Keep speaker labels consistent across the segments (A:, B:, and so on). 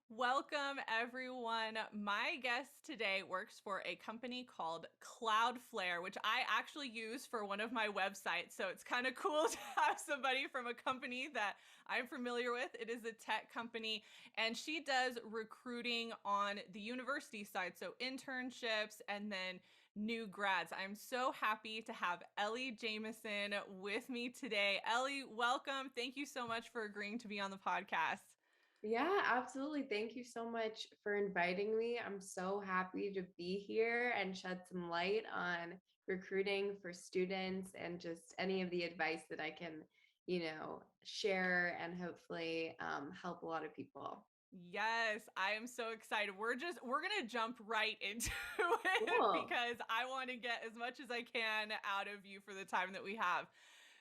A: Welcome, everyone. My guest today works for a company called Cloudflare, which I actually use for one of my websites. So it's kind of cool to have somebody from a company that I'm familiar with. It is a tech company, and she does recruiting on the university side. So internships and then new grads. I'm so happy to have Ellie Jamison with me today. Ellie, welcome. Thank you so much for agreeing to be on the podcast.
B: Yeah, absolutely. Thank you so much for inviting me. I'm so happy to be here and shed some light on recruiting for students and just any of the advice that I can, share and hopefully help a lot of people.
A: Yes, I am so excited. We're going to jump right into it
B: Cool.
A: because I want to get as much as I can out of you for the time that we have.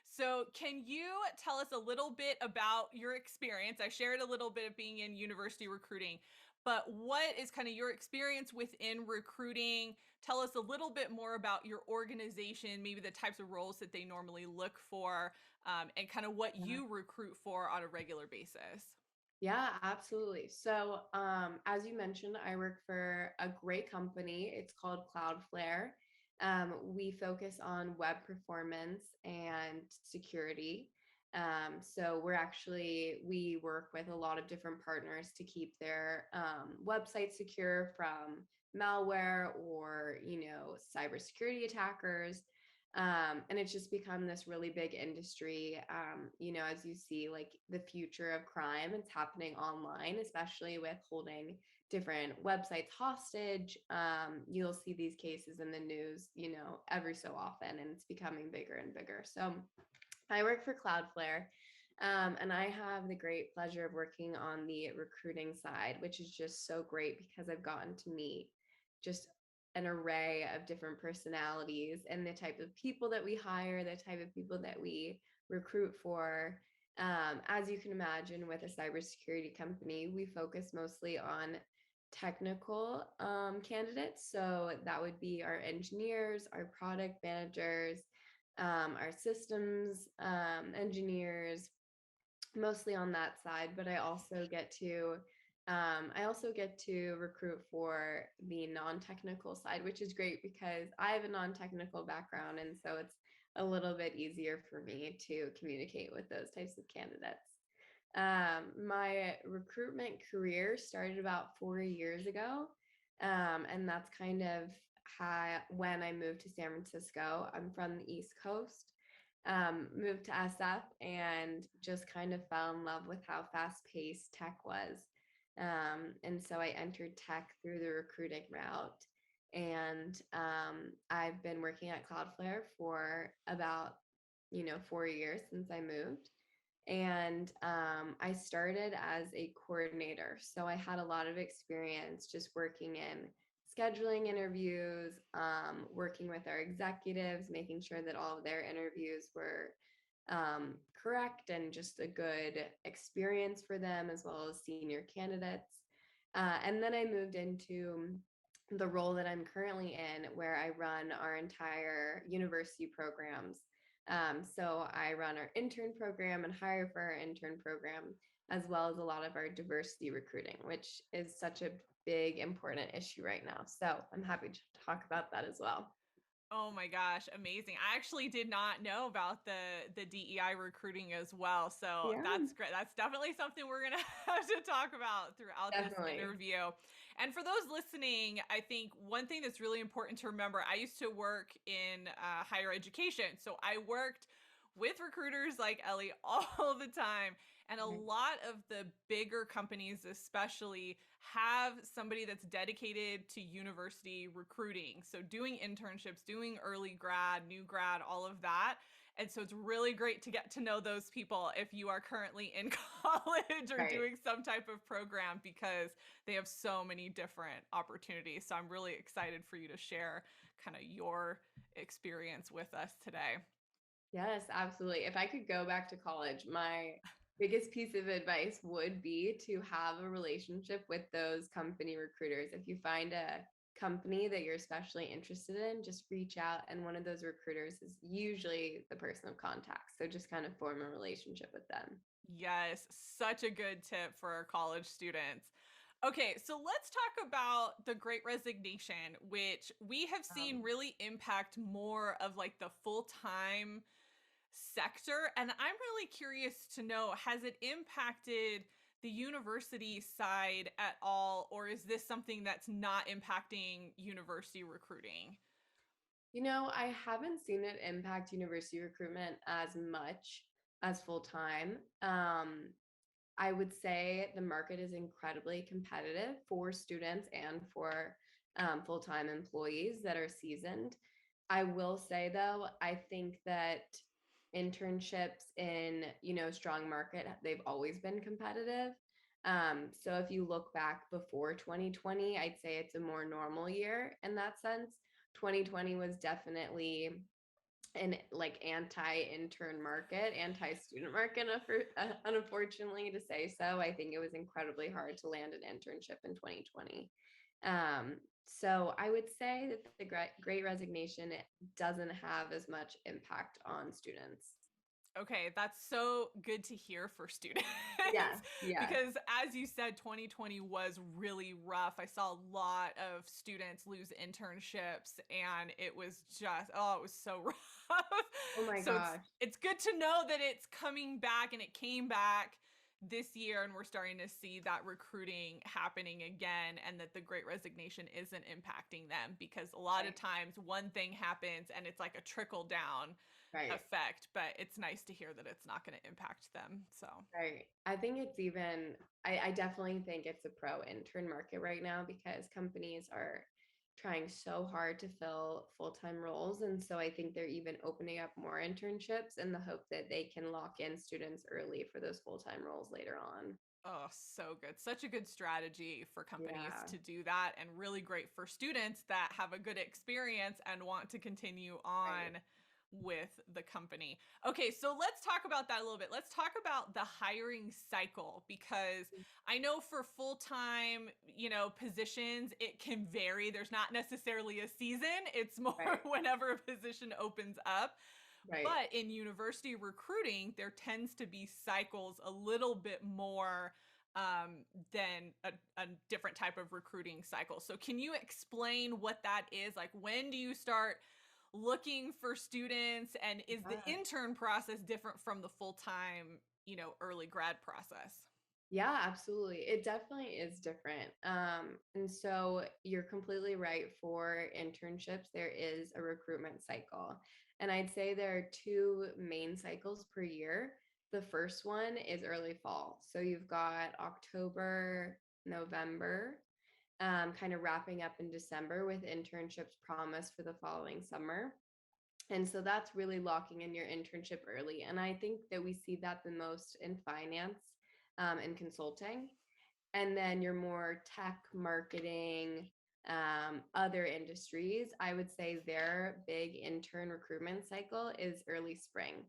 A: So, can you tell us a little bit about your experience? I shared a little bit of being in university recruiting, but what is kind of your experience within recruiting? Tell us a little bit more about your organization, maybe the types of roles that they normally look for, and kind of what you recruit for on a regular basis.
B: Yeah, absolutely. So, as you mentioned, I work for a great company. It's called Cloudflare. We focus on web performance and security. So we work with a lot of different partners to keep their website secure from malware or, cybersecurity attackers. And it's just become this really big industry. As you see, like the future of crime, it's happening online, especially with holding different websites hostage. You'll see these cases in the news, every so often, and it's becoming bigger and bigger. So I work for Cloudflare. And I have the great pleasure of working on the recruiting side, which is just so great because I've gotten to meet just an array of different personalities and the type of people that we hire, the type of people that we recruit for. As you can imagine, with a cybersecurity company, we focus mostly on technical candidates. So that would be our engineers, our product managers, our systems engineers, mostly on that side. But I also get to recruit for the non-technical side, which is great because I have a non-technical background, and so it's a little bit easier for me to communicate with those types of candidates. My recruitment career started about 4 years ago, and that's kind of when I moved to San Francisco. I'm from the East Coast. Moved to SF and just kind of fell in love with how fast paced tech was. And so I entered tech through the recruiting route. And I've been working at Cloudflare for about, 4 years since I moved. And I started as a coordinator. So I had a lot of experience just working in scheduling interviews, working with our executives, making sure that all of their interviews were correct and just a good experience for them, as well as senior candidates. And then I moved into the role that I'm currently in, where I run our entire university programs. So I run our intern program and hire for our intern program, as well as a lot of our diversity recruiting, which is such a big, important issue right now. So I'm happy to talk about that as well.
A: Oh my gosh, amazing. I actually did not know about the DEI recruiting as well. So
B: Yeah,
A: that's great. That's definitely something we're going to have to talk about throughout this
B: definitely.
A: interview. And for those listening, I think one thing that's really important to remember, I used to work in higher education. So I worked with recruiters like Ellie all the time. And a lot of the bigger companies, especially, have somebody that's dedicated to university recruiting. So, doing internships, doing early grad, new grad, all of that. And so, it's really great to get to know those people if you are currently in college or
B: Right.
A: doing some type of program because they have so many different opportunities. So, I'm really excited for you to share kind of your experience with us today.
B: Yes, absolutely. If I could go back to college, my biggest piece of advice would be to have a relationship with those company recruiters. If you find a company that you're especially interested in, just reach out, and one of those recruiters is usually the person of contact. So just kind of form a relationship with them.
A: Yes, such a good tip for our college students. Okay, so let's talk about the Great Resignation, which we have seen
B: Um,
A: really impact more of like the full-time sector. And I'm really curious to know, has it impacted the university side at all, or is this something that's not impacting university recruiting?
B: I haven't seen it impact university recruitment as much as full time. I would say the market is incredibly competitive for students and for full-time employees that are seasoned. I will say though, I think that internships in, strong market, they've always been competitive. So if you look back before 2020, I'd say it's a more normal year in that sense. 2020 was definitely an like anti-intern market, anti-student market, unfortunately to say so. I think it was incredibly hard to land an internship in 2020. So I would say that the great resignation doesn't have as much impact on students.
A: Okay, that's so good to hear for students
B: Yeah, yeah,
A: because as you said, 2020 was really rough. I saw a lot of students lose internships and it was just, oh, it was so rough.
B: oh my
A: So
B: gosh,
A: it's good to know that it's coming back and it came back this year and we're starting to see that recruiting happening again and that the great resignation isn't impacting them because a lot of
B: right,
A: times one thing happens and it's like a trickle down
B: right.
A: effect, but it's nice to hear that it's not going to impact them. So,
B: Right. I think it's even, I definitely think it's a pro intern market right now because companies are trying so hard to fill full-time roles. And so I think they're even opening up more internships in the hope that they can lock in students early for those full-time roles later on.
A: oh, so good. Such a good strategy for companies
B: Yeah.
A: to do that, and really great for students that have a good experience and want to continue
B: Right.
A: on with the company. Okay, so let's talk about that a little bit. Let's talk about the hiring cycle because I know for full-time, positions, it can vary. There's not necessarily a season. It's more
B: Right.
A: whenever a position opens up.
B: Right.
A: But in university recruiting, there tends to be cycles a little bit more than a different type of recruiting cycle. So, can you explain what that is? Like, when do you start looking for students? And is the
B: Yeah.
A: intern process different from the full time, early grad process?
B: Yeah, absolutely. It definitely is different. And so you're completely right. For internships, there is a recruitment cycle. And I'd say there are two main cycles per year. The first one is early fall. So you've got October, November, kind of wrapping up in December with internships promised for the following summer. And so that's really locking in your internship early. And I think that we see that the most in finance and consulting. And then your more tech, marketing, other industries, I would say their big intern recruitment cycle is early spring.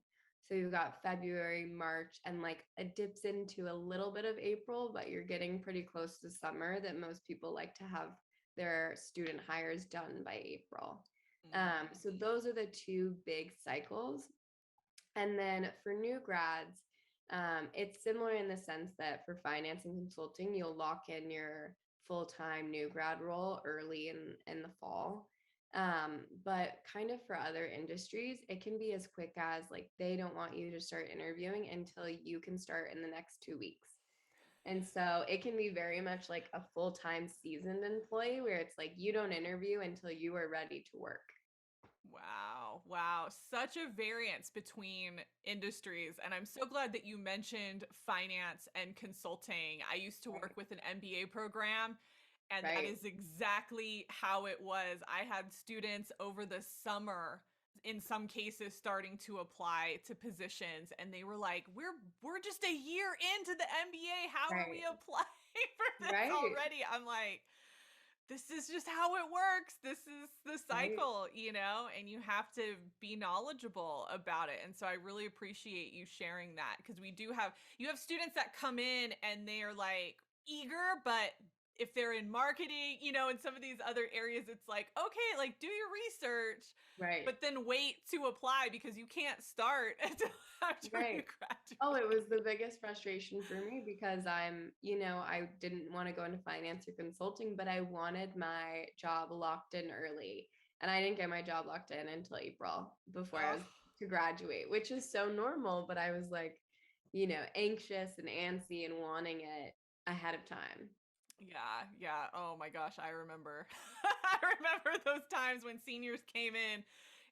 B: So you've got February, March, and like it dips into a little bit of April, but you're getting pretty close to summer that most people like to have their student hires done by April.
A: Mm.
B: So those are the two big cycles. And then for new grads, it's similar in the sense that for finance and consulting, you'll lock in your full-time new grad role early in the fall. But kind of for other industries, it can be as quick as like they don't want you to start interviewing until you can start in the next 2 weeks. And so it can be very much like a full-time seasoned employee where it's like you don't interview until you are ready to work.
A: Wow. Wow. Such a variance between industries. And I'm so glad that you mentioned finance and consulting. I used to work
B: Right.
A: with an MBA program, and that
B: Right.
A: is exactly how it was. I had students over the summer in some cases starting to apply to positions and they were like, we're just a year into the MBA. How are we
B: Right.
A: applying for this
B: Right.
A: already? I'm like, this is just how it works. This is the
B: Right.
A: cycle, and you have to be knowledgeable about it. And so I really appreciate you sharing that because you have students that come in and they are like eager, but if they're in marketing, you know, in some of these other areas, it's like, okay, like do your research,
B: Right.
A: but then wait to apply because you can't start until after you
B: Right. Oh, it
A: graduate.
B: was the biggest frustration for me because I didn't want to go into finance or consulting, but I wanted my job locked in early. And I didn't get my job locked in until April before I
A: Oh,
B: was to graduate, which is so normal. But I was like, anxious and antsy and wanting it ahead of time.
A: yeah, yeah. Oh my gosh, I remember. I remember those times when seniors came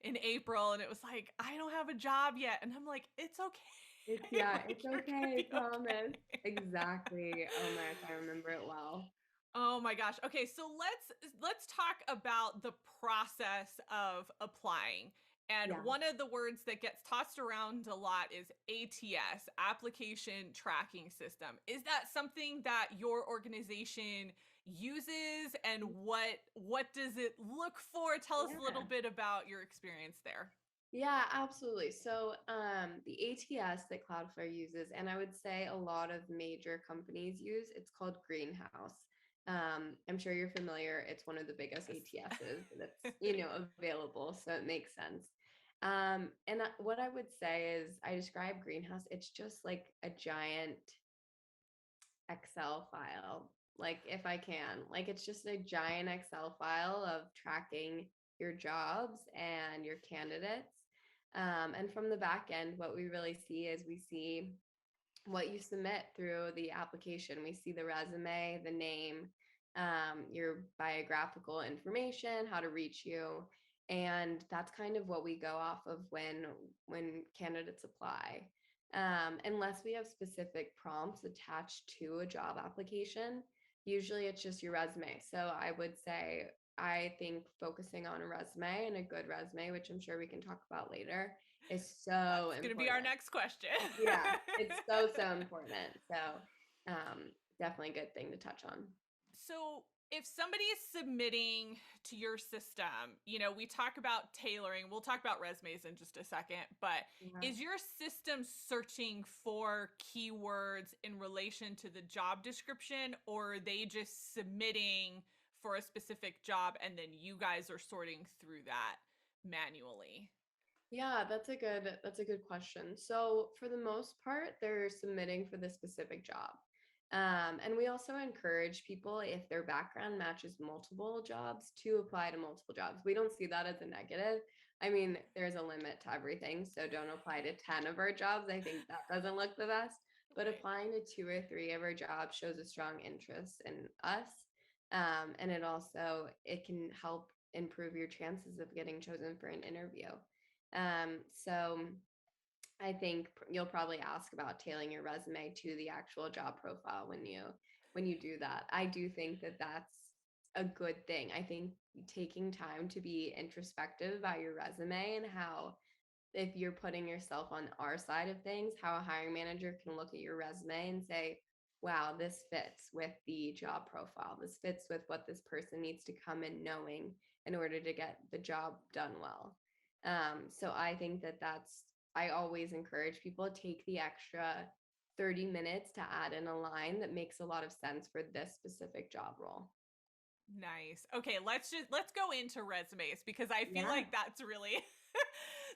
A: in April and it was like, I don't have a job yet. And I'm like, it's okay. Like
B: It's
A: you're gonna
B: okay,
A: be
B: promise.
A: okay.
B: Exactly. Oh my gosh, I remember it well.
A: Oh my gosh. Okay, so let's talk about the process of applying. And
B: Yeah.
A: one of the words that gets tossed around a lot is ATS, application tracking system. Is that something that your organization uses, and what does it look for? Tell us a little
B: Yeah.
A: bit about your experience there.
B: Yeah, absolutely. So, the ATS that Cloudflare uses, and I would say a lot of major companies use, it's called Greenhouse. I'm sure you're familiar. It's one of the biggest ATSs that's,
A: Yes.
B: available, so it makes sense. What I would say is I describe Greenhouse, it's just like a giant Excel file, like if I can. Like it's just a giant Excel file of tracking your jobs and your candidates. And from the back end, what we really see is we see what you submit through the application. We see the resume, the name, your biographical information, how to reach you. And that's kind of what we go off of when candidates apply. Unless we have specific prompts attached to a job application, usually it's just your resume. So I would say I think focusing on a resume and a good resume, which I'm sure we can talk about later, is so
A: That's going to be our
B: important.
A: next question.
B: Yeah, it's so, so important. So, definitely a good thing to touch on.
A: So, if somebody is submitting to your system, you know, we talk about tailoring. We'll talk about resumes in just a second, but
B: Yeah.
A: is your system searching for keywords in relation to the job description, or are they just submitting for a specific job and then you guys are sorting through that manually?
B: Yeah, that's a good question. So for the most part, they're submitting for the specific job. And we also encourage people, if their background matches multiple jobs, to apply to multiple jobs. We don't see that as a negative. I mean, there's a limit to everything, so don't apply to 10 of our jobs. I think that doesn't look the best. But
A: Right.
B: applying to two or three of our jobs shows a strong interest in us. And it can help improve your chances of getting chosen for an interview. So I think you'll probably ask about tailoring your resume to the actual job profile when you do that. I do think that that's a good thing. I think taking time to be introspective about your resume and how, if you're putting yourself on our side of things, how a hiring manager can look at your resume and say, wow, this fits with the job profile. This fits with what this person needs to come in knowing in order to get the job done well. So I think I always encourage people to take the extra 30 minutes to add in a line that makes a lot of sense for this specific job role.
A: Nice. Okay, let's go into resumes because I feel
B: Yeah.
A: like that's really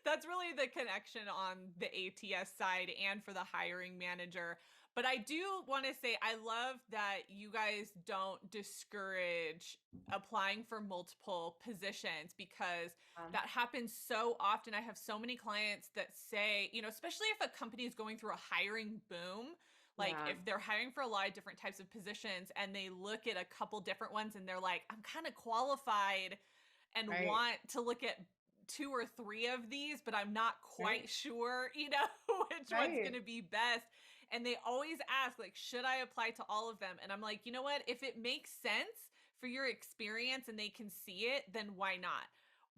A: that's really the connection on the ATS side and for the hiring manager. But I do want to say I love that you guys don't discourage applying for multiple positions because that happens so often. I have so many clients that say, you know, especially if a company is going through a hiring boom, like
B: Yeah.
A: if they're hiring for a lot of different types of positions and they look at a couple different ones and they're like, I'm kind of qualified and
B: Right.
A: want to look at two or three of these, but I'm not
B: Right.
A: quite sure, you know, which one's going
B: Right.
A: to be best. And they always ask, like, should I apply to all of them? And I'm like, you know what? If it makes sense for your experience and they can see it, then why not?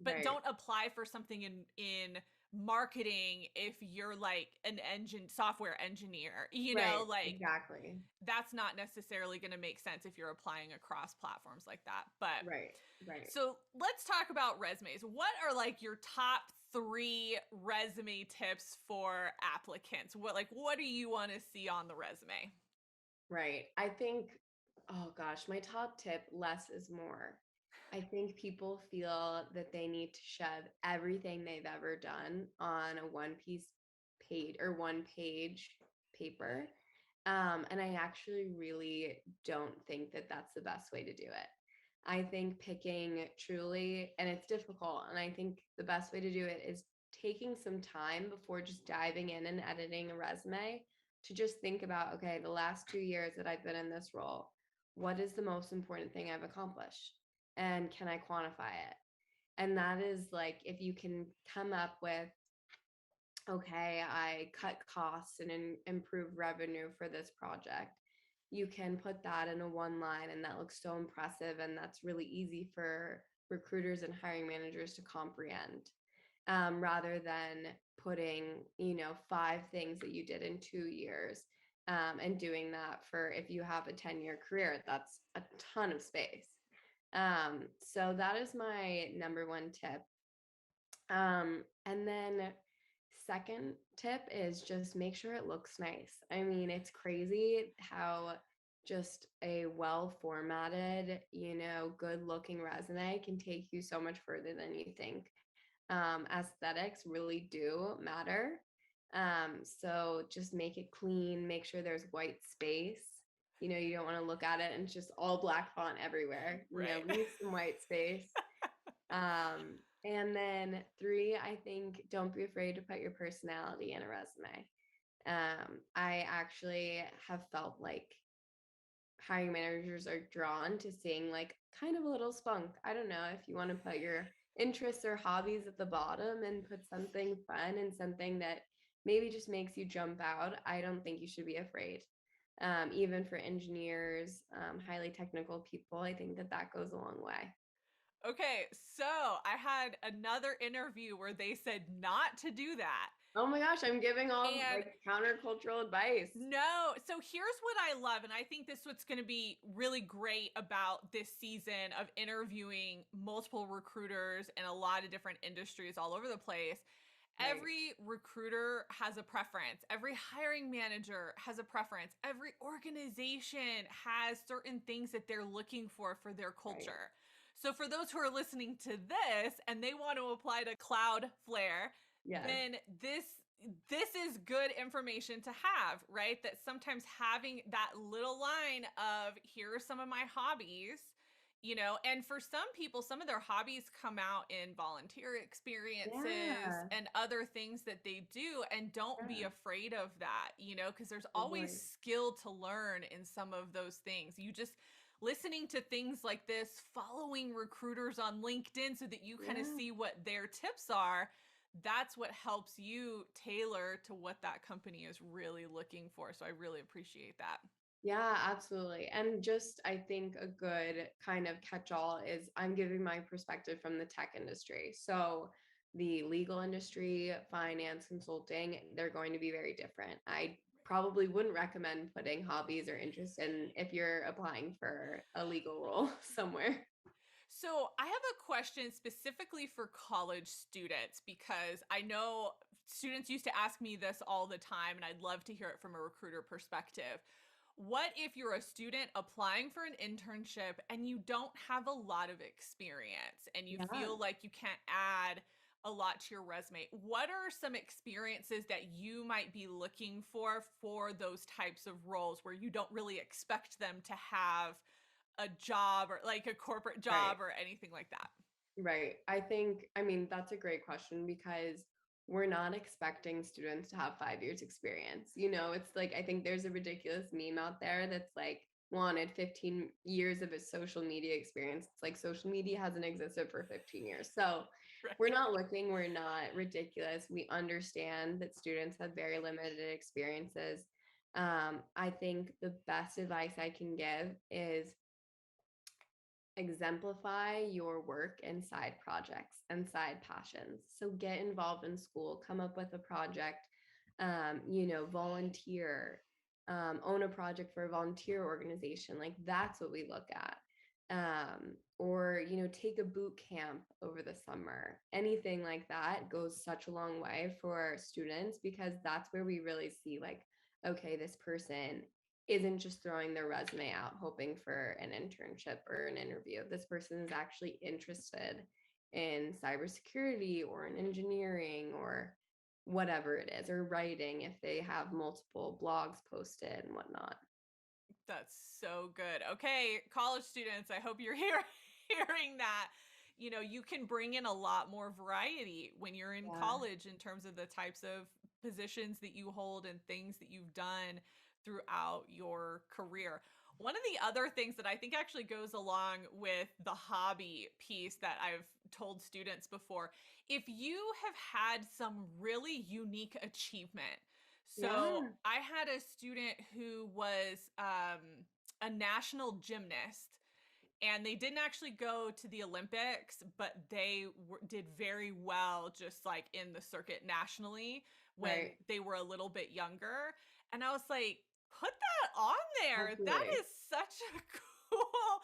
A: But
B: Right.
A: don't apply for something in marketing if you're like an engine software engineer, you know,
B: Right.
A: like
B: Exactly.
A: that's not necessarily going to make sense if you're applying across platforms like that. But
B: Right. Right.
A: so let's talk about resumes. What are like your top three resume tips for applicants? What do you want to see on the resume?
B: Right. I think, oh gosh, my top tip, less is more. I think people feel that they need to shove everything they've ever done on a one piece page or one page paper. And I actually really don't think that that's the best way to do it. I think picking truly, and it's difficult, and I think the best way to do it is taking some time before just diving in and editing a resume to just think about, okay, the last 2 years that I've been in this role, what is the most important thing I've accomplished? And can I quantify it? And that is like, if you can come up with, okay, I cut costs and improve revenue for this project, you can put that in a one line, and that looks so impressive. And that's really easy for recruiters and hiring managers to comprehend, rather than putting, 5 things that you did in 2 years, and doing that for, if you have a 10-year career, that's a ton of space. So that is my number one tip. And then second tip is just make sure it looks nice. I mean, it's crazy how just a well formatted, good looking resume can take you so much further than you think. Aesthetics really do matter. So just make it clean, make sure there's white space. You don't want to look at it and it's just all black font everywhere.
A: Right.
B: Leave some white space. And then 3, I think don't be afraid to put your personality in a resume. I actually have felt like hiring managers are drawn to seeing like kind of a little spunk. I don't know if you want to put your interests or hobbies at the bottom and put something fun and something that maybe just makes you jump out. I don't think you should be afraid. Even for engineers, highly technical people, I think that that goes a long way.
A: Okay, so I had another interview where they said not to do that.
B: Oh my gosh, I'm giving all
A: And
B: like countercultural advice.
A: no, so here's what I love, and I think this what's going to be really great about this season of interviewing multiple recruiters in a lot of different industries all over the place.
B: Right.
A: Every recruiter has a preference. Every hiring manager has a preference. Every organization has certain things that they're looking for their
B: Right.
A: culture. So for those who are listening to this and they want to apply to Cloudflare,
B: Yes.
A: then this is good information to have, right? That sometimes having that little line of here are some of my hobbies, and for some people, some of their hobbies come out in volunteer experiences
B: Yeah.
A: and other things that they do. And don't be
B: Yeah.
A: afraid of that, because there's always
B: Totally.
A: skill to learn in some of those things. You just listening to things like this, following recruiters on LinkedIn so that you kind of
B: Yeah.
A: see what their tips are. That's what helps you tailor to what that company is really looking for. So I really appreciate that.
B: Yeah, absolutely. And just, I think a good kind of catch-all is I'm giving my perspective from the tech industry. So the legal industry, finance, consulting, they're going to be very different. I probably wouldn't recommend putting hobbies or interests in if you're applying for a legal role somewhere.
A: So, I have a question specifically for college students because I know students used to ask me this all the time, and I'd love to hear it from a recruiter perspective. What if you're a student applying for an internship and you don't have a lot of experience and you
B: Yeah.
A: feel like you can't add a lot to your resume? What are some experiences that you might be looking for those types of roles where you don't really expect them to have a job or like a corporate
B: Right.
A: job or anything like that?
B: Right. I mean, that's a great question because we're not expecting students to have 5 years experience. It's like, I think there's a ridiculous meme out there that's like wanted 15 years of a social media experience. It's like social media hasn't existed for 15 years. So we're
A: Right.
B: not looking, we're not ridiculous. We understand that students have very limited experiences. I think the best advice I can give is exemplify your work and side projects and side passions. So get involved in school, come up with a project, volunteer, own a project for a volunteer organization. Like that's what we look at. Or, take a boot camp over the summer. Anything like that goes such a long way for students because that's where we really see like, okay, this person isn't just throwing their resume out hoping for an internship or an interview. This person is actually interested in cybersecurity or in engineering or whatever it is, or writing if they have multiple blogs posted and whatnot.
A: That's so good. Okay, college students, I hope you're hearing that. You know, you can bring in a lot more variety when you're in
B: Yeah.
A: college in terms of the types of positions that you hold and things that you've done throughout your career. One of the other things that I think actually goes along with the hobby piece that I've told students before, if you have had some really unique achievement. So
B: Yeah.
A: I had a student who was a national gymnast, and they didn't actually go to the Olympics, but they did very well just like in the circuit nationally when
B: Right.
A: they were a little bit younger. And I was like, put that on there. That
B: Absolutely.
A: is such a cool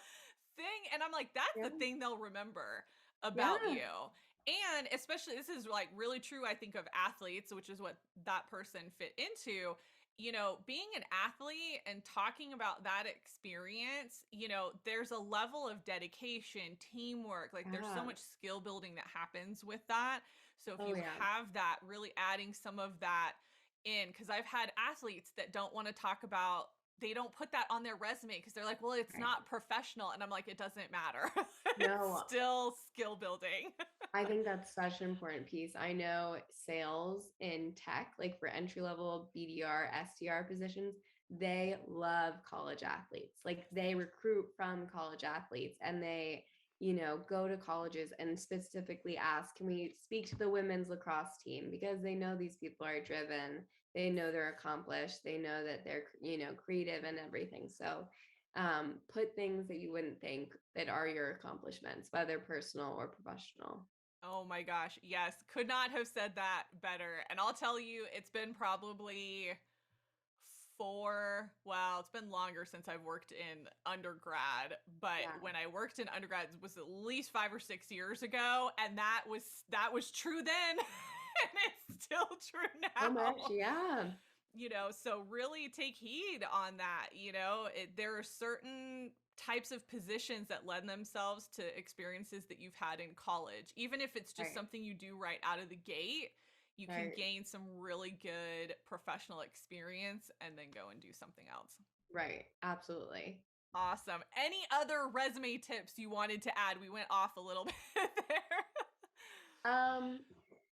A: thing. And I'm like, that's
B: Yeah.
A: the thing they'll remember about
B: Yeah.
A: you. And especially, this is like really true, I think, of athletes, which is what that person fit into. You know, being an athlete and talking about that experience, you know, there's a level of dedication, teamwork, like there's so
B: Yeah.
A: much skill building that happens with that. So if
B: Oh
A: you
B: yeah.
A: have that, really adding some of that in, because I've had athletes that don't want to talk about, they don't put that on their resume because they're like, well, it's
B: Right.
A: not professional. And I'm like, it doesn't matter. It's
B: No,
A: still skill building.
B: I think that's such an important piece. I know sales in tech, like for entry level BDR, SDR positions, they love college athletes. Like they recruit from college athletes and they, go to colleges and specifically ask, can we speak to the women's lacrosse team? Because they know these people are driven, they know they're accomplished, they know that they're, creative and everything. So, put things that you wouldn't think that are your accomplishments, whether personal or professional.
A: Oh my gosh. Yes. Could not have said that better. And I'll tell you, it's been probably well, it's been longer since I've worked in undergrad, but
B: Yeah.
A: when I worked in undergrad it was at least 5 or 6 years ago. And that was true then. And it's still true
B: So much.
A: now.
B: Yeah.
A: You know, so really take heed on that. You know, there are certain types of positions that lend themselves to experiences that you've had in college. Even if it's just
B: Right.
A: something you do right out of the gate, you can
B: Right.
A: gain some really good professional experience and then go and do something else.
B: Right. Absolutely.
A: Awesome. Any other resume tips you wanted to add? We went off a little bit there.
B: Um,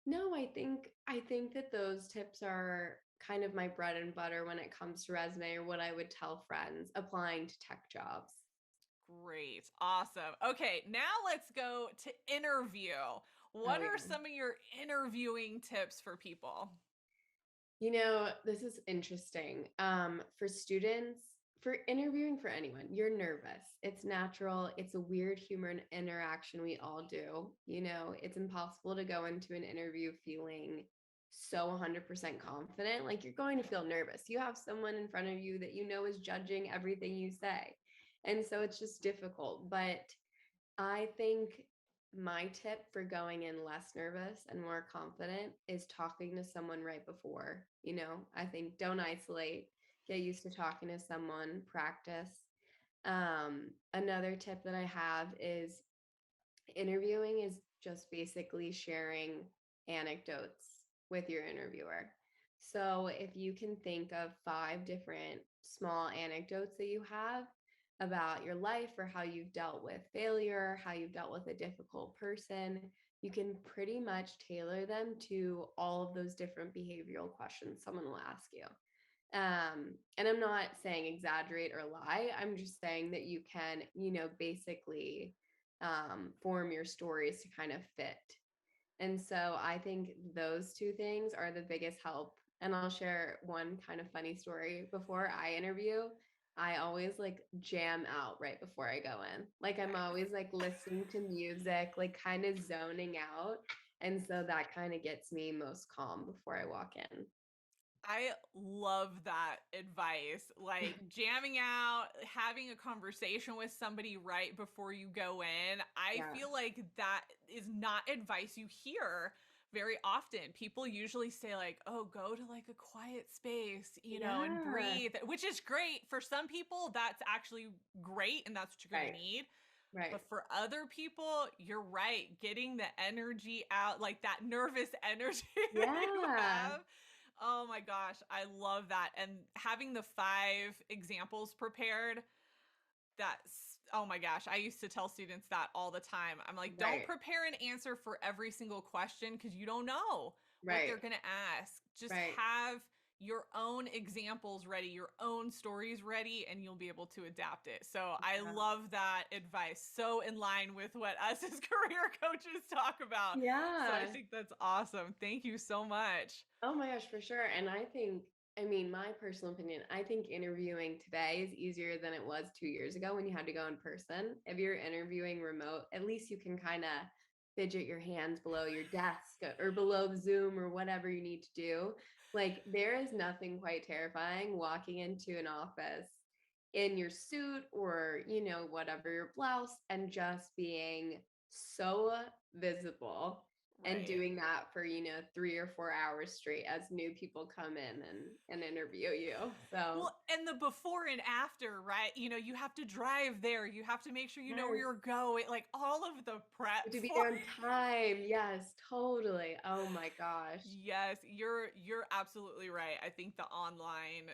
B: no, I think that those tips are kind of my bread and butter when it comes to resume or what I would tell friends applying to tech jobs.
A: Great. Awesome. Okay, now let's go to interview. What
B: Oh
A: are
B: yeah.
A: some of your interviewing tips for people?
B: This is interesting. For students, for interviewing for anyone, you're nervous. It's natural. It's a weird human interaction we all do. It's impossible to go into an interview feeling so 100% confident. Like you're going to feel nervous. You have someone in front of you that you know is judging everything you say. And so it's just difficult. But I think my tip for going in less nervous and more confident is talking to someone right before. I think don't isolate, get used to talking to someone, practice. Another tip that I have is interviewing is just basically sharing anecdotes with your interviewer. So if you can think of 5 different small anecdotes that you have about your life or how you've dealt with failure, how you've dealt with a difficult person, you can pretty much tailor them to all of those different behavioral questions someone will ask you. And I'm not saying exaggerate or lie. I'm just saying that you can, basically form your stories to kind of fit. And so I think those two things are the biggest help. And I'll share one kind of funny story. Before I interview, I always like jam out right before I go in. Like I'm always like listening to music, like kind of zoning out. And so that kind of gets me most calm before I walk in.
A: I love that advice. Like jamming out, having a conversation with somebody right before you go in. I
B: Yeah.
A: feel like that is not advice you hear very often people usually say like, oh, go to like a quiet space, and
B: Yeah.
A: breathe, which is great for some people. That's actually great, and that's what you're going
B: Right.
A: to need.
B: Right.
A: But for other people, you're right, getting the energy out, like that nervous energy that you
B: Yeah.
A: have. Oh my gosh, I love that. And having the 5 examples prepared, that's, oh my gosh, I used to tell students that all the time. I'm like, don't
B: Right.
A: prepare an answer for every single question because you don't know what
B: Right.
A: they're going to ask. Just
B: Right.
A: have your own examples ready, your own stories ready, and you'll be able to adapt it. So I
B: Yeah.
A: love that advice. So in line with what us as career coaches talk about. So I
B: Yeah.
A: think that's awesome. Thank you so much.
B: Oh my gosh, for sure. And I think, I mean, my personal opinion, I think interviewing today is easier than it was 2 years ago when you had to go in person. If you're interviewing remote, at least you can kind of fidget your hands below your desk or below the Zoom or whatever you need to do. Like, there is nothing quite terrifying walking into an office in your suit or, whatever your blouse and just being so visible and
A: Right.
B: doing that for 3 or 4 hours straight as new people come in and interview you. So
A: Well, and the before and after, right? You have to drive there. You have to make sure you know where
B: yes,
A: you're going. Like all of the prep
B: to be
A: for
B: there on time. Yes, totally. Oh my gosh.
A: Yes, you're absolutely right. I think the online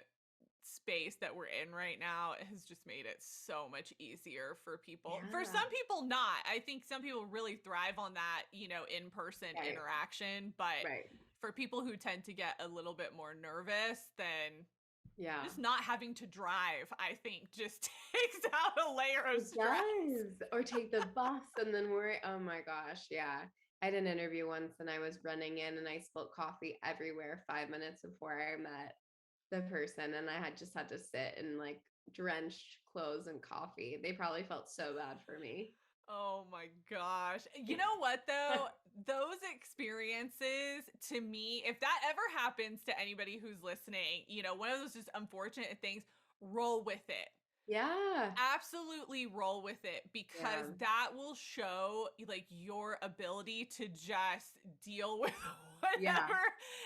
A: space that we're in right now has just made it so much easier for people. For
B: Yeah.
A: some people not. I think some people really thrive on that, in-person
B: Right.
A: interaction, but
B: Right.
A: for people who tend to get a little bit more nervous, then
B: Yeah.
A: just not having to drive, I think, just takes out a layer of
B: It
A: stress.
B: does. Or take the bus and then oh my gosh. Yeah. I had an interview once and I was running in and I spilled coffee everywhere 5 minutes before I met the person and I had to sit in like drenched clothes and coffee. They probably felt so bad for me.
A: Oh my gosh. You know what though? Those experiences to me, if that ever happens to anybody who's listening, one of those just unfortunate things, roll with it.
B: Yeah.
A: Absolutely roll with it because
B: Yeah.
A: that will show like your ability to just deal with
B: Yeah.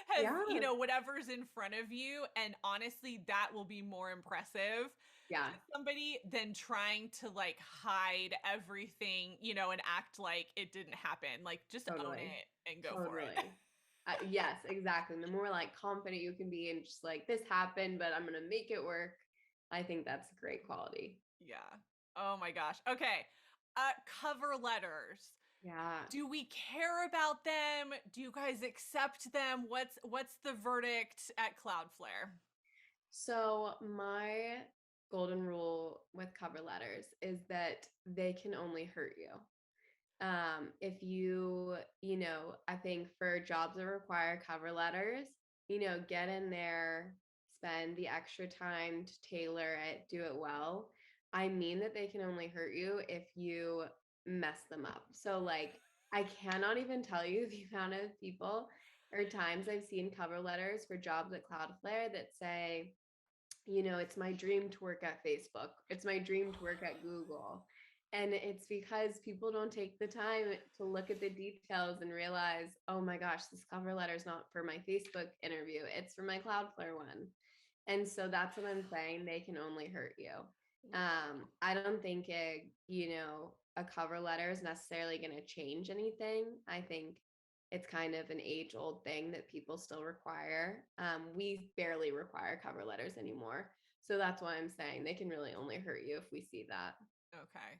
A: whatever
B: Yeah.
A: whatever's in front of you, and honestly that will be more impressive
B: Yeah.
A: to somebody than trying to like hide everything, and act like it didn't happen. Like just own
B: Totally.
A: it and go for it.
B: Totally. Yes, exactly. The more like confident you can be and just like this happened, but I'm gonna make it work. I think that's a great quality.
A: Yeah. Oh my gosh. Okay. Cover letters.
B: Yeah.
A: Do we care about them? Do you guys accept them? What's the verdict at Cloudflare?
B: So my golden rule with cover letters is that they can only hurt you. If I think for jobs that require cover letters, get in there, spend the extra time to tailor it, do it well. I mean that they can only hurt you if you mess them up. So like I cannot even tell you the amount of people or times I've seen cover letters for jobs at Cloudflare that say, it's my dream to work at Facebook. It's my dream to work at Google. And it's because people don't take the time to look at the details and realize, oh my gosh, this cover letter is not for my Facebook interview. It's for my Cloudflare one. And so that's what I'm saying. They can only hurt you. I don't think a cover letter is necessarily going to change anything. I think it's kind of an age old thing that people still require. We barely require cover letters anymore. So that's why I'm saying they can really only hurt you if we see that.
A: Okay.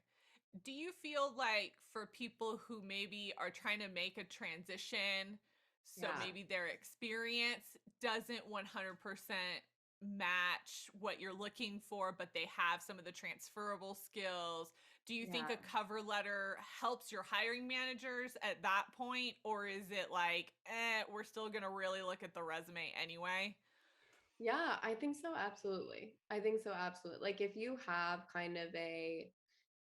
A: Do you feel like for people who maybe are trying to make a transition, so
B: Yeah.
A: maybe their experience doesn't 100% match what you're looking for, but they have some of the transferable skills, do you think
B: Yeah.
A: a cover letter helps your hiring managers at that point? Or is it like, we're still going to really look at the resume anyway?
B: Yeah, I think so. Absolutely. I think so. Absolutely. Like if you have kind of a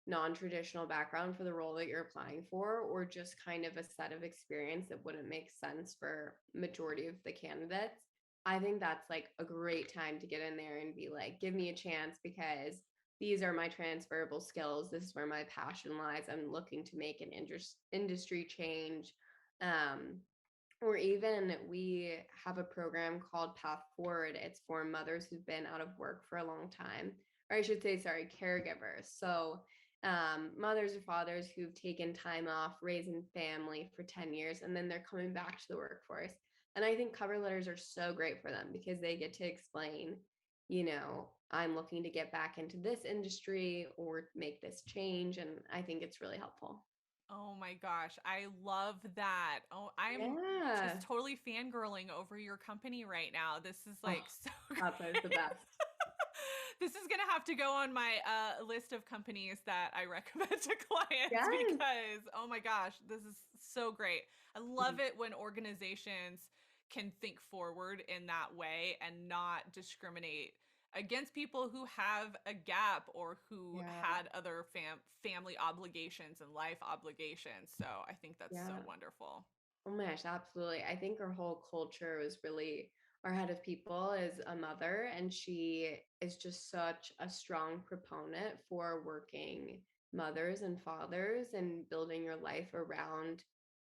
B: non-traditional background for the role that you're applying for, or just kind of a set of experience that wouldn't make sense for majority of the candidates, I think that's like a great time to get in there and be like, give me a chance because these are my transferable skills. This is where my passion lies. I'm looking to make an industry change. Um, Or even we have a program called Path Forward. It's for mothers who've been out of work for a long time, or I should say, sorry, caregivers. So mothers or fathers who've taken time off raising family for 10 years and then they're coming back to the workforce. And I think cover letters are so great for them because they get to explain, I'm looking to get back into this industry or make this change. And I think it's really helpful.
A: Oh my gosh, I love that. Oh, I'm just
B: Yeah.
A: totally fangirling over your company right now. This is
B: Oh,
A: like so
B: Cloudflare is the
A: great.
B: best.
A: This is gonna have to go on my list of companies that I recommend to clients
B: Yes.
A: because oh my gosh, this is so great. I love
B: Mhm.
A: it when organizations can think forward in that way and not discriminate against people who have a gap or who
B: Yeah.
A: had other family obligations and life obligations. So I think that's so
B: Yeah.
A: wonderful.
B: Oh my gosh, absolutely. I think our whole culture was really our head of people is a mother, and she is just such a strong proponent for working mothers and fathers and building your life around,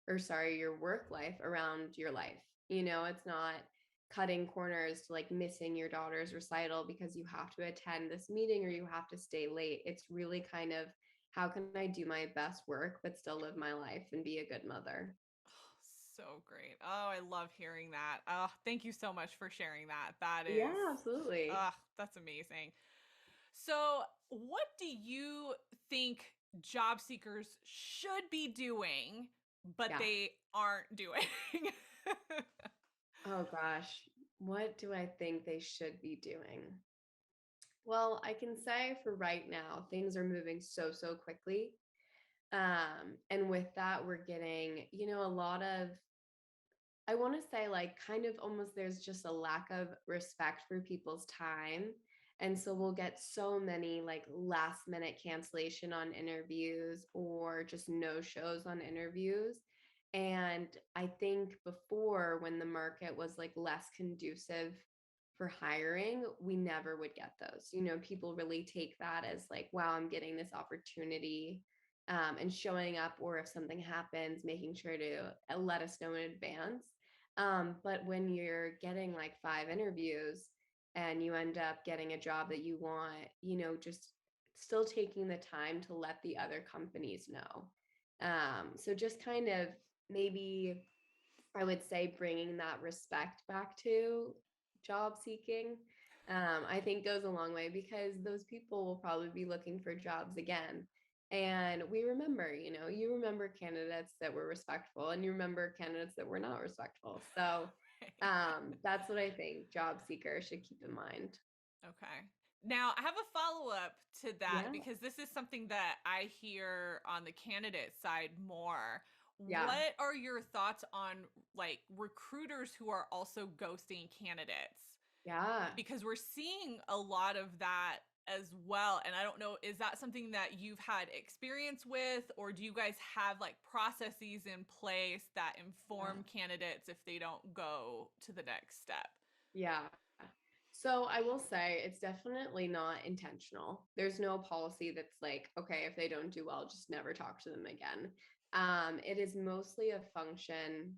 B: or sorry, your work life around your life. It's not cutting corners to like missing your daughter's recital because you have to attend this meeting or you have to stay late. It's really kind of how can I do my best work but still live my life and be a good mother?
A: Oh, so great. Oh, I love hearing that. Oh, thank you so much for sharing that. That is,
B: Yeah, absolutely.
A: that's amazing. So, what do you think job seekers should be doing, but
B: Yeah.
A: they aren't doing?
B: Oh gosh, what do I think they should be doing? Well, I can say for right now, things are moving so quickly. And with that, we're getting, a lot of I want to say, like, kind of almost there's just a lack of respect for people's time. And so we'll get so many like last minute cancellation on interviews or just no shows on interviews. And I think before, when the market was like less conducive for hiring, we never would get those. People really take that as like, wow, I'm getting this opportunity, and showing up, or if something happens, making sure to let us know in advance. But when you're getting like five interviews and you end up getting a job that you want, just still taking the time to let the other companies know. So just kind of maybe I would say bringing that respect back to job seeking, I think goes a long way because those people will probably be looking for jobs again. And we remember, you remember candidates that were respectful and you remember candidates that were not respectful. So that's what I think job seekers should keep in mind.
A: Okay. Now, I have a follow up to that
B: Yeah.
A: because this is something that I hear on the candidate side more.
B: Yeah.
A: What are your thoughts on like recruiters who are also ghosting candidates?
B: Yeah.
A: Because we're seeing a lot of that as well. And I don't know, is that something that you've had experience with, or do you guys have like processes in place that
B: Yeah.
A: inform candidates if they don't go to the next step?
B: Yeah. So I will say it's definitely not intentional. There's no policy that's like, okay, if they don't do well, just never talk to them again. It is mostly a function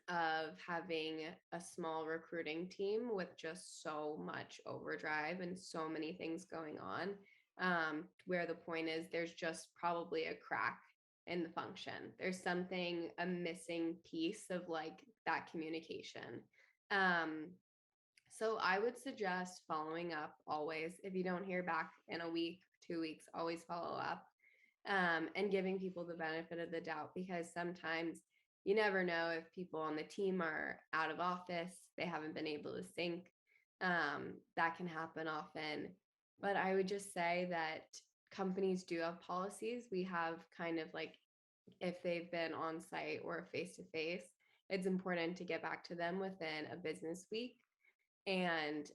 B: of having a small recruiting team with just so much overdrive and so many things going on. Where the point is, there's just probably a crack in the function. There's something, a missing piece of like that communication. Um, so I would suggest following up always. If you don't hear back in a week, 2 weeks, always follow up, and giving people the benefit of the doubt because sometimes you never know if people on the team are out of office, they haven't been able to sync. That can happen often. But I would just say that companies do have policies. We have kind of like if they've been on site or face to face, it's important to get back to them within a business week. And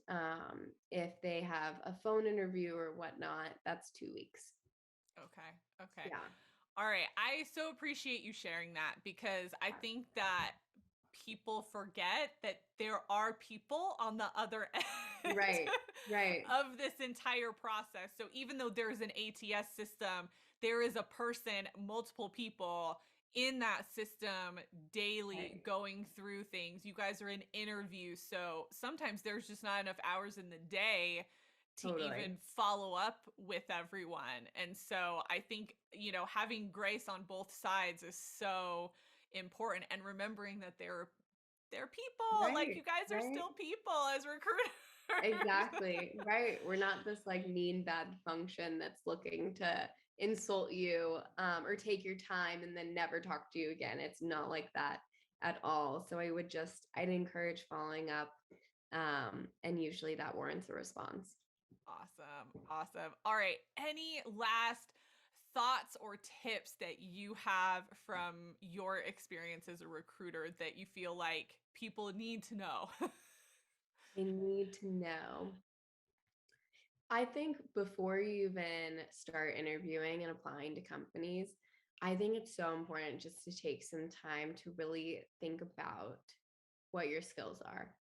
B: if they have a phone interview or whatnot, that's 2 weeks.
A: Okay. Okay.
B: Yeah.
A: All right. I so appreciate you sharing that because I think that people forget that there are people on the other end
B: Right. Right.
A: of this entire process. So even though there's an ATS system, there is a person, multiple people in that system daily,
B: Right.
A: going through things. You guys are in interviews, so sometimes there's just not enough hours in the day to even
B: Totally.
A: follow up with everyone. And so I think, having grace on both sides is so important, and remembering that they're people. Like, you
B: Right.
A: guys are
B: Right.
A: still people as recruiters.
B: Exactly. Right. We're not this like mean bad function that's looking to insult you or take your time and then never talk to you again. It's not like that at all. So I'd encourage following up. And usually that warrants a response.
A: Awesome. Awesome. All right. Any last thoughts or tips that you have from your experience as a recruiter that you feel like people need to know?
B: They need to know. I think before you even start interviewing and applying to companies, I think it's so important just to take some time to really think about what your skills are.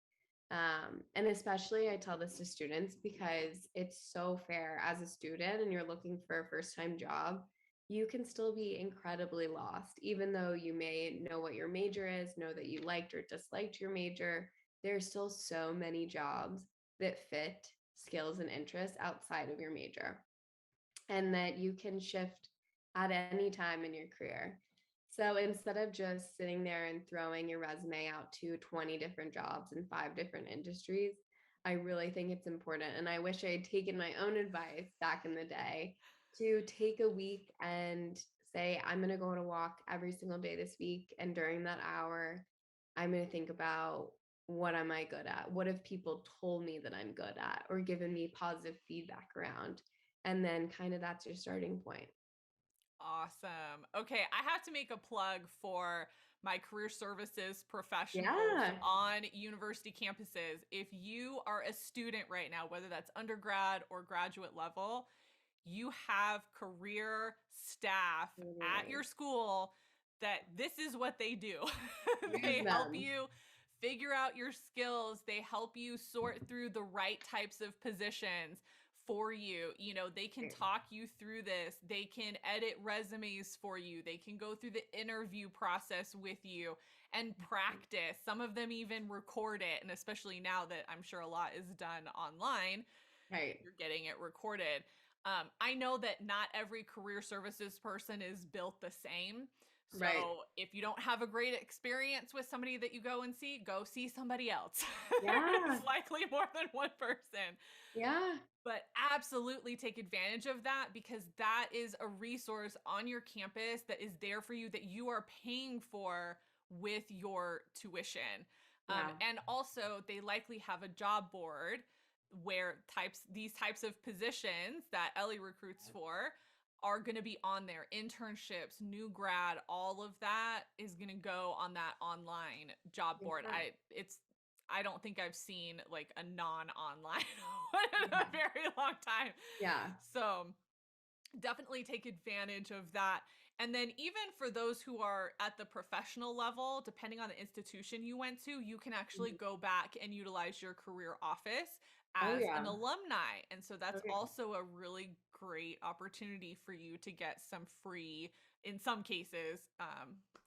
B: And especially, I tell this to students because it's so fair as a student and you're looking for a first time job, you can still be incredibly lost, even though you may know what your major is, know that you liked or disliked your major. There's still so many jobs that fit skills and interests outside of your major and that you can shift at any time in your career. So instead of just sitting there and throwing your resume out to 20 different jobs in 5 different industries, I really think it's important. And I wish I had taken my own advice back in the day to take a week and say, I'm going to go on a walk every single day this week. And during that hour, I'm going to think about what am I good at? What have people told me that I'm good at or given me positive feedback around? And then kind of that's your starting point.
A: Awesome. Okay, I have to make a plug for my career services professionals
B: Yeah.
A: on university campuses. If you are a student right now, whether that's undergrad or graduate level, you have career staff at
B: Totally.
A: your school that this is what they do.
B: Use
A: They help
B: them.
A: you figure out your skills, they help you sort through the right types of positions for you. They can
B: Right.
A: talk you through this. They can edit resumes for you. They can go through the interview process with you and practice. Some of them even record it. And especially now that I'm sure a lot is done online,
B: Right.
A: you're getting it recorded. I know that not every career services person is built the same.
B: Right.
A: So if you don't have a great experience with somebody that you go see somebody else.
B: Yeah.
A: There's likely more than one person.
B: Yeah.
A: But absolutely take advantage of that, because that is a resource on your campus that is there for you, that you are paying for with your tuition.
B: Yeah.
A: And also, they likely have a job board where these types of positions that Ellie recruits for are going to be on there. Internships, new grad, all of that is going to go on that online job board.
B: Yeah.
A: I don't think I've seen like a non-online one in a
B: Yeah.
A: very long time.
B: Yeah.
A: So definitely take advantage of that. And then, even for those who are at the professional level, depending on the institution you went to, you can actually
B: Mhm.
A: go back and utilize your career office
B: Oh
A: as an
B: yeah.
A: alumni. And so that's
B: Okay.
A: also a really great opportunity for you to get some free, in some cases,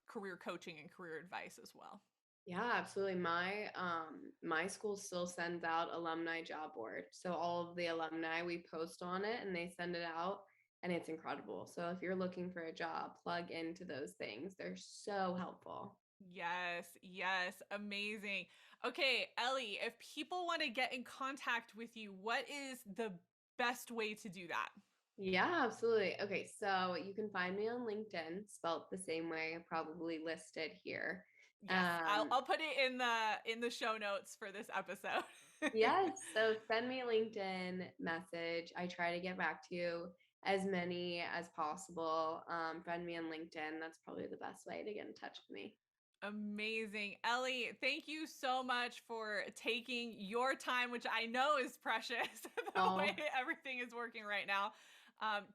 A: career coaching and career advice as well.
B: Yeah, absolutely. My school still sends out alumni job board. So all of the alumni we post on it and they send it out and it's incredible. So if you're looking for a job, plug into those things. They're so helpful.
A: Yes, yes, amazing. Okay, Ellie, if people want to get in contact with you, what is the best way to do that?
B: Yeah, absolutely. Okay, so you can find me on LinkedIn, spelt the same way, probably listed here.
A: Yes, I'll
B: Um,
A: I'll put it in the show notes for this episode.
B: yes, so send me a LinkedIn message. I try to get back to you as many as possible. Friend me on LinkedIn. That's probably the best way to get in touch with me.
A: Amazing. Ellie, thank you so much for taking your time, which I know is precious, the way
B: Oh,
A: everything is working right now,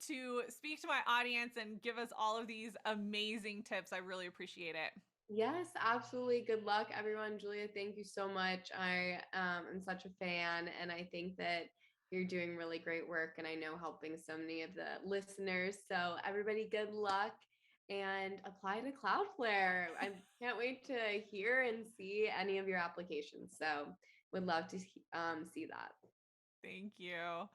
A: to speak to my audience and give us all of these amazing tips. I really appreciate it.
B: yes, absolutely. Good luck, everyone. Julia, thank you so much. I am such a fan, and I think that you're doing really great work, and I know helping so many of the listeners. So, everybody, good luck. and apply to Cloudflare. I can't wait to hear and see any of your applications. So would love to see that.
A: Thank you.